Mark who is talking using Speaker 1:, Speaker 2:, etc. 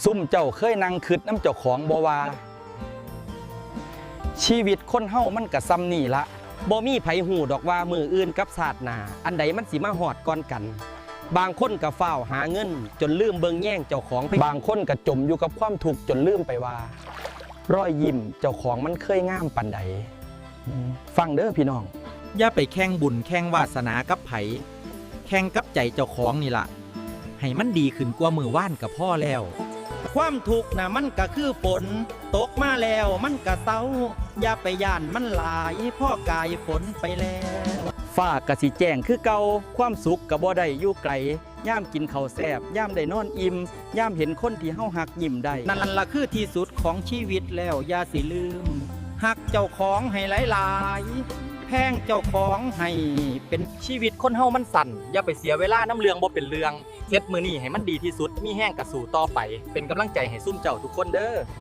Speaker 1: ซุ่มเจ้าเคยนั่งคิดน้ำเจ้าของบ่ว่าชีวิตคนเฮามันก็ซ้ำนี่ละบ่มีไผหูดอกว่ามืออื่นกับศาสตร์หน้าอันใดมันสิมาฮอดก่อนกัน บางคนก็ฟ้าวหาเงินจนลืมเบิ่งแย่งเจ้าของบางคนก็จมอยู่กับความทุกข์จนลืมไปว่ารอยยิ้มเจ้าของมันเคยงามปานใดฟังเด้อพี่น้อง
Speaker 2: อย่าไปแข่งบุญแข่งวาสนากับไผแข่งกับใจเจ้าของนี่ล่ะให้มันดีขึ้นกว่ามือว่านกับพ่อแล้วความทุกข์น่ะมันก็คือฝนตกมาแล้วมันก็เศร้าอย่าไปย่านมันหลายพ่อกายฝนไปแล้ว
Speaker 1: ฟ้ากะสิแจ้งคือเก่าความสุขก็บ่ได้อยู่ไกลย่ามกินข้าวแซ่บย่ามได้นอนอิ่มย่ามเห็นคนที่เฮาฮักยิ้มได้
Speaker 2: นั่นล่ะคือที่สุดของชีวิตแล้วอย่าสิลืมฮักเจ้าของให้หลายๆแพงเจ้าของให้เป็นชีวิตคนเฮามันสั่นอย่าไปเสียเวลาน้ำเลืองบ่เป็นเรื่องเฮ็ดมื้อนี้ให้มันดีที่สุดมีแห้งกระสู่ต่อไปเป็นกำลังใจให้ซุ่มเจ้าทุกคนเด้อ